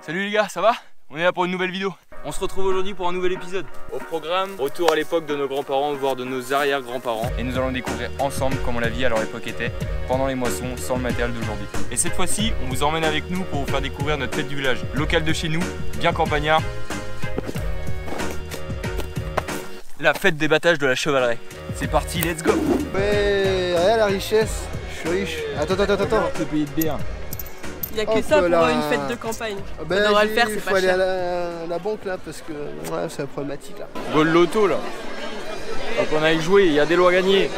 Salut les gars, ça va? On est là pour une nouvelle vidéo. On se retrouve aujourd'hui pour un nouvel épisode. Au programme, retour à l'époque de nos grands-parents, voire de nos arrière-grands-parents. Et nous allons découvrir ensemble comment la vie à leur époque était, pendant les moissons, sans le matériel d'aujourd'hui. Et cette fois-ci, on vous emmène avec nous pour vous faire découvrir notre fête du village. Local de chez nous, bien campagnard. La fête des battages de la chevalerie. C'est parti, let's go! Ouais, regarde la richesse, je suis riche. Attends. Ce pays de bière. Il n'y a que ça pour une fête de campagne. On devrait le faire, c'est pas cher. Il faut aller à la banque là parce que ouais, c'est la problématique là. Goal loto là. Donc on aille jouer, il y a des lots à gagner.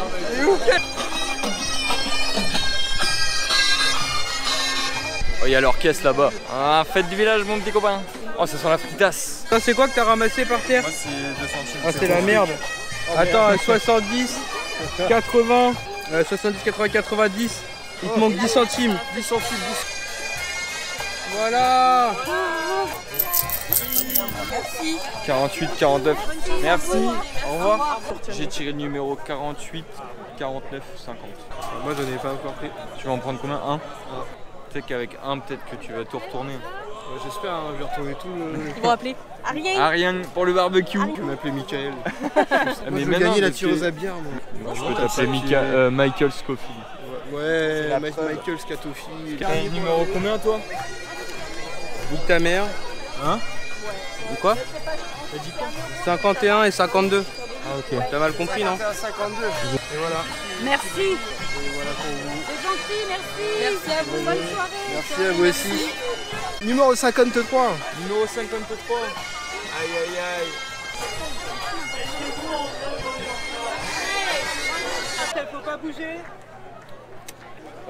Oh, il y a l'orchestre là-bas. Ah, fête du village mon petit copain. Oh, ça sent la fritasse. Ça c'est quoi que t'as ramassé par terre? Moi c'est 2 centimes. Ah c'est la merde. Attends, 70, 80, 70, 80, 90. Il te manque 10 centimes. 10 centimes, 10. Voilà. Merci. 48, 49. Merci. Au revoir. J'ai tiré le numéro 48, 49, 50. Moi j'en ai pas encore pris. Tu vas en prendre combien? Un? Peut-être qu'avec un, peut-être que tu vas tout retourner. J'espère, hein, je vais retrouver tout le... Ils vont appeler Ariane. Ariane pour le barbecue. Je vais m'appeler Michael. Mais je veux gagner la tireuse à bière. Je peux t'appeler Michael Scofield. Ouais, Michael Scatofi. T'as numéro combien toi? Nique ta mère. Hein? Ou quoi? T'as dit quoi? 51 et 52. Ah ok. T'as mal compris non? 52. Et voilà. Merci. Et voilà pour vous. C'est gentil, merci. Merci à vous, bonne soirée. Merci à vous aussi. Numéro 53. Numéro 53. Aïe aïe aïe. Faut pas bouger.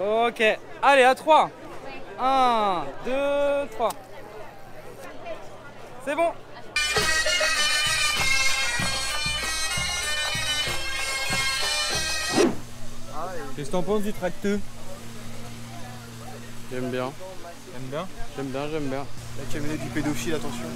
Ok. Allez, à 3. 1, 2, 3. C'est bon. Qu'est-ce que t'en penses du tracteur? J'aime bien. T'aimes bien? J'aime bien. La camionnette du pédophile, attention.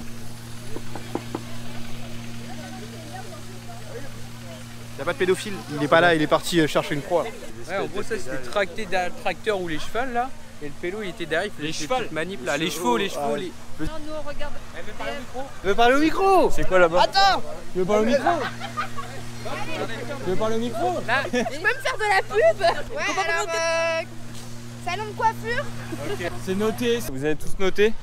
Y'a pas de pédophile, il est pas là, il est parti chercher une proie. Ouais, en gros ça c'était tracté derrière le tracteur ou les chevals là. Et le pélo il était derrière, il faisait Les des chevals. petites manip là. Les chevaux. Non, nous on regarde. Tu veux parler au micro? C'est quoi là-bas? Attends. Tu veux parler au micro? Tu veux parler au micro? Je peux me faire de la pub? Ouais, alors salon de coiffure. Ok, c'est noté. Vous avez tous noté?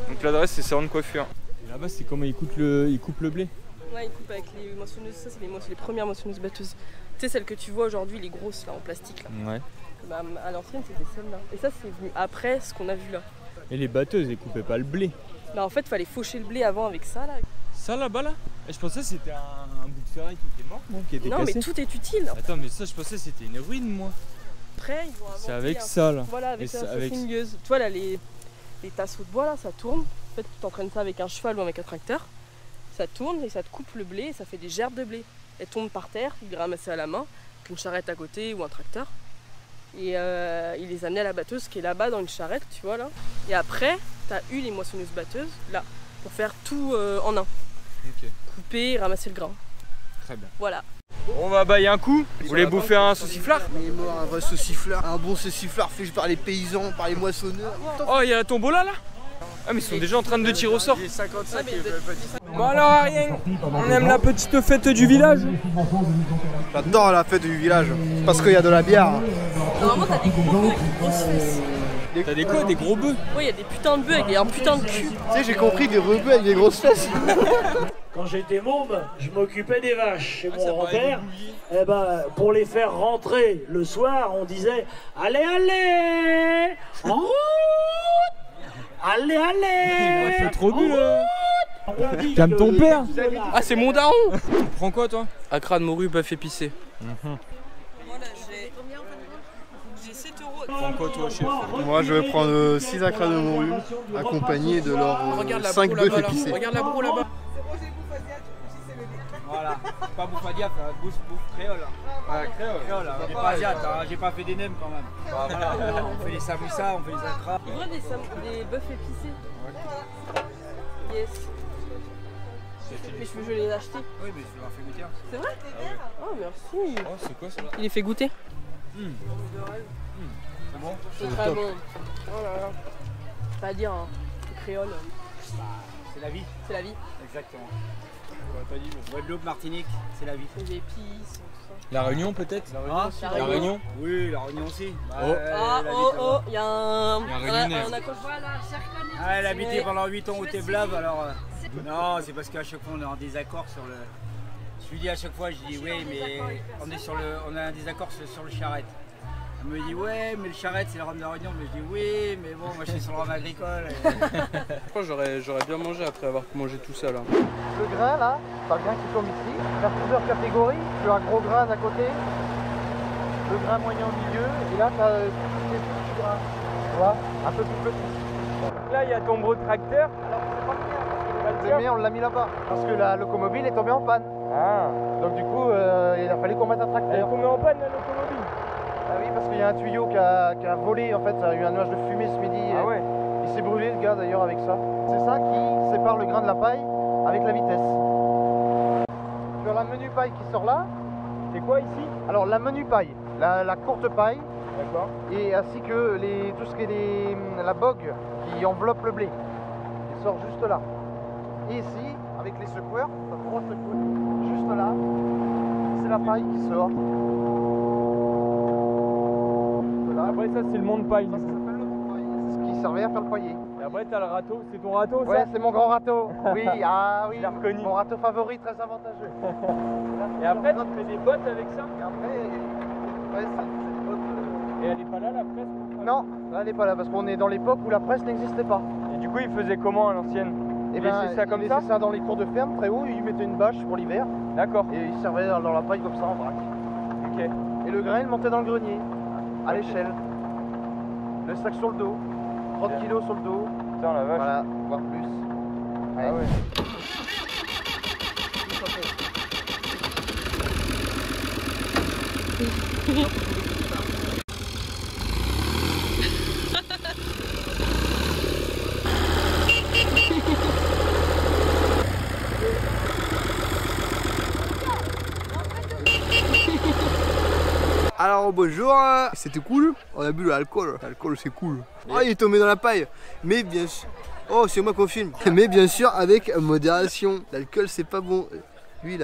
Donc l'adresse c'est salon de coiffure. Et là-bas c'est comment ils coupent le blé? Ouais, ils coupent avec les moissonneuses. Ça, c'est les premières moissonneuses batteuses. Tu sais, celles que tu vois aujourd'hui, les grosses là en plastique là. Ouais. Bah, à l'ancienne, c'était celle-là. Et ça, c'est venu après ce qu'on a vu là. Et les batteuses, elles coupaient pas le blé. Bah, en fait, il fallait faucher le blé avant avec ça là. Ça là-bas là? Et je pensais que c'était un bout de ferraille qui était mort, non? Qui était Non, cassé. mais tout est utile. Attends, mais ça je pensais que c'était une ruine moi. Après, ils vont inventer C'est avec un- ça là. Voilà, Et avec ça- la avec- saucingleuse. Tu vois là, les tasseaux de bois là, ça tourne. En fait, tu t'entraînes ça avec un cheval ou avec un tracteur. Ça tourne et ça te coupe le blé et ça fait des gerbes de blé. Elles tombent par terre, il les ramassait à la main, avec une charrette à côté ou un tracteur. Et il les amenait à la batteuse qui est là-bas dans une charrette, tu vois là. Et après, tu as eu les moissonneuses batteuses là, pour faire tout en un. Ok, Couper, ramasser le grain. très bien. Voilà. On va bailler un coup. Vous voulez bouffer un sauciflard? Il est mort, un vrai sauciflard. Un bon sauciflard fait par les paysans, par les moissonneurs. Oh, il y a la tombola là? Ah, mais ils sont déjà en train de tirer au sort. Il est 55 Bon alors Ariane, on aime la petite fête du village? J'adore la fête du village. Parce qu'il y a de la bière. Normalement, t'as des gros bœufs avec des grosses fesses. T'as des quoi? Des gros bœufs? Oui, il y a des putains de bœufs avec un putain de cul. Tu sais, j'ai compris des rebeux avec des grosses fesses. Quand j'étais môme, je m'occupais des vaches chez mon grand-père. Eh ben, pour les faire rentrer le soir, on disait « Allez, allez, en route! Allez, allez! » C'est trop nul là. Calme ton père. Ah c'est mon daron. Tu prends quoi toi? À crâne morue, bœuf épicé. Voilà, j'ai 7 €. Prends quoi toi chef? Moi, je vais prendre 6 acras de morue, accompagnés de leurs 5 bœufs épicés. Regarde la bro là-bas. Voilà, pas bouffe asiate, bouffe créole. Ah, créole. Créole, on n'est pas asiate, hein, j'ai pas fait des nems quand même. Bah, voilà, on fait les samoussas, on fait les acras. Il voudrait des bœufs épicés. Yes. Mais je veux les acheter. Oui, mais je leur fais goûter. C'est vrai? Oh merci. Oh, c'est quoi ça? Il les fait goûter. C'est bon? C'est très bon. Oh là là. Pas à dire, hein. C'est créole. C'est la vie. C'est la vie. Exactement. Guadeloupe, Martinique, c'est la vie. Les épices, tout ça. La Réunion peut-être? La La Réunion? Oui, la Réunion aussi. Il y a un Réunionnais. on accroche. Ah, elle a habité pendant 8 ans au Téblave, alors... Non, c'est parce qu'à chaque fois on est en désaccord sur le... Je lui dis à chaque fois, je dis oui, mais on a un désaccord sur le charrette. Elle me dit ouais, mais le charrette c'est le rhum de la Réunion. Mais je dis oui, mais bon, moi je suis sur le rhum agricole. Je crois que j'aurais bien mangé après avoir mangé tout ça là. Le grain là, c'est le grain qui tombe ici. Il y a plusieurs catégories. Tu as un gros grain à côté, le grain moyen au milieu, et là tu as des petits grains. Tu vois, un peu plus petits. Donc là il y a ton gros tracteur. Alors c'est pas le mien, parce que le mien on l'a mis là-bas. Parce que la locomobile est tombée en panne. Ah. Donc du coup, il a fallu qu'on mette un Elle est tracteur. tombée en panne la locomobile. Ah oui, parce qu'il y a un tuyau qui a volé, en fait, ça a eu un nuage de fumée ce midi. Ah ouais. Il s'est brûlé le gars d'ailleurs avec ça. C'est ça qui sépare le grain de la paille avec la vitesse. Tu as la menu paille qui sort là. C'est quoi ici? Alors la menu paille, la courte paille, D'accord. et ainsi que tout ce qui est la bogue qui enveloppe le blé. Il sort juste là. Et ici, avec les secoueurs, ça brosse le coude. Juste là, c'est la paille qui sort. Après ça c'est le monde paille. Ça s'appelle le paille. C'est ce qui servait à faire le paillet. Et après t'as le râteau. C'est ton râteau ça? Ouais, c'est mon grand râteau. Oui, ah oui, Je l'ai reconnu. mon râteau favori, très avantageux. Et après tu fais des bottes avec ça? Et après, ouais, c'est des bottes. Et elle est pas là la presse? Non, là elle n'est pas là parce qu'on est dans l'époque où la presse n'existait pas. Et du coup il faisait comment à l'ancienne? Et Il laissait ça comme ça? ça dans les cours de ferme très haut, il mettait une bâche pour l'hiver D'accord. et il servait dans la paille comme ça en vrac. Ok. Et le grain il montait dans le grenier, à l'échelle. Le sac sur le dos, 30 kg sur le dos, Putain la vache. voilà, voire plus. Ah ouais. Alors bonjour, c'était cool, on a bu de l'alcool c'est cool. Ah il est tombé dans la paille, mais bien sûr, oh c'est moi qu'on filme, mais bien sûr avec modération, l'alcool c'est pas bon. Lui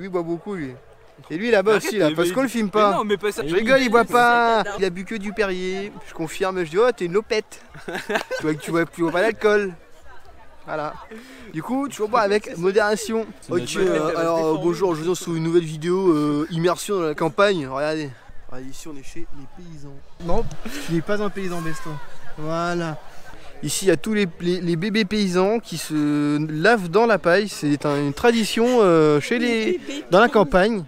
boit beaucoup lui. Et lui là-bas aussi là, parce qu'on le filme pas. Non mais pas ça. Je rigole, il boit pas, il a bu que du Perrier, je confirme, je dis oh t'es une lopette. tu vois pas l'alcool. Voilà. Du coup, tu bois avec modération. Ok, alors bonjour, je vous lance sur une nouvelle vidéo immersion dans la campagne. Regardez. Ici on est chez les paysans. Non, tu n'es pas un paysan beston. Voilà. Ici il y a tous les bébés paysans qui se lavent dans la paille. C'est une tradition dans la campagne.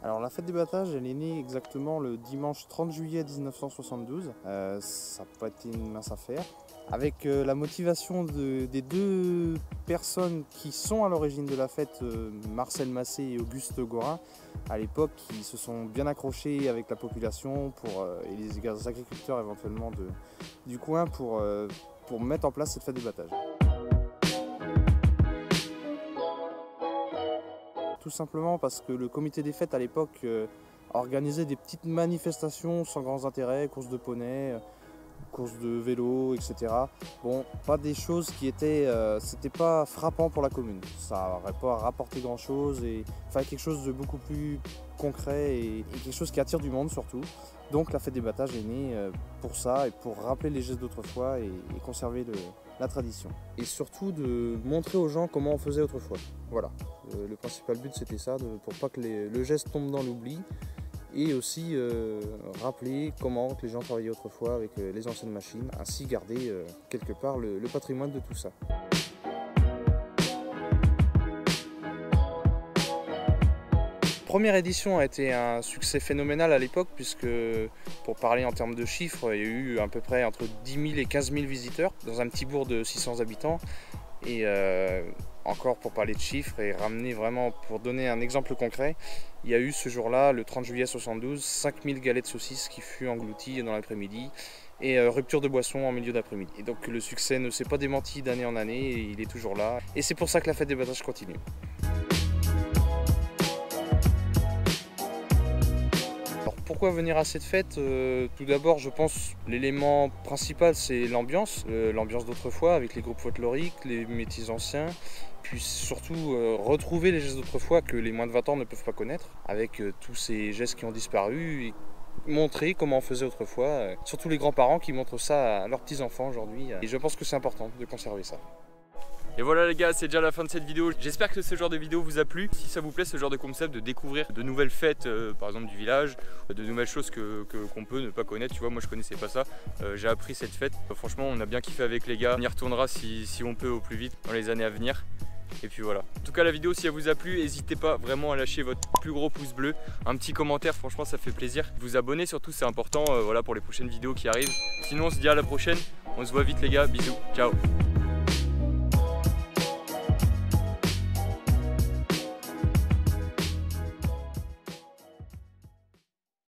Alors la fête des battages, elle est née exactement le dimanche 30 juillet 1972. Ça n'a pas été une mince affaire. Avec la motivation des deux personnes qui sont à l'origine de la fête, Marcel Massé et Auguste Gorin, à l'époque, qui se sont bien accrochés avec la population et les agriculteurs éventuellement du coin pour mettre en place cette fête des battages. Tout simplement parce que le comité des fêtes à l'époque organisait des petites manifestations sans grands intérêts, courses de poney, courses de vélo, etc. Bon, pas des choses qui étaient, c'était pas frappant pour la commune. Ça n'aurait pas rapporté grand chose et enfin quelque chose de beaucoup plus concret et quelque chose qui attire du monde surtout. Donc la fête des battages est née pour ça et pour rappeler les gestes d'autrefois et conserver la tradition. Et surtout de montrer aux gens comment on faisait autrefois. Voilà, le principal but c'était ça, pour pas que le geste tombe dans l'oubli. Et aussi rappeler comment les gens travaillaient autrefois avec les anciennes machines, ainsi garder quelque part le patrimoine de tout ça. Première édition a été un succès phénoménal à l'époque puisque, pour parler en termes de chiffres, il y a eu à peu près entre 10 000 et 15 000 visiteurs dans un petit bourg de 600 habitants. Et encore pour parler de chiffres et ramener vraiment, pour donner un exemple concret, il y a eu ce jour-là, le 30 juillet 72, 5000 galettes de saucisses qui furent englouties dans l'après-midi et rupture de boisson en milieu d'après-midi. Et donc le succès ne s'est pas démenti d'année en année et il est toujours là. Et c'est pour ça que la fête des battages continue. Pourquoi venir à cette fête? Tout d'abord, je pense l'élément principal, c'est l'ambiance d'autrefois avec les groupes folkloriques, les métiers anciens, puis surtout retrouver les gestes d'autrefois que les moins de 20 ans ne peuvent pas connaître, avec tous ces gestes qui ont disparu, et montrer comment on faisait autrefois, surtout les grands-parents qui montrent ça à leurs petits-enfants aujourd'hui, et je pense que c'est important de conserver ça. Et voilà les gars, c'est déjà la fin de cette vidéo. J'espère que ce genre de vidéo vous a plu. Si ça vous plaît, ce genre de concept de découvrir de nouvelles fêtes, par exemple du village, de nouvelles choses qu'on peut ne pas connaître, tu vois, moi je connaissais pas ça. J'ai appris cette fête. Franchement, on a bien kiffé avec les gars. On y retournera si on peut au plus vite dans les années à venir. Et puis voilà. En tout cas la vidéo, si elle vous a plu, n'hésitez pas vraiment à lâcher votre plus gros pouce bleu, un petit commentaire, franchement ça fait plaisir. Vous abonner surtout, c'est important, voilà, pour les prochaines vidéos qui arrivent. Sinon on se dit à la prochaine, on se voit vite les gars, bisous, ciao.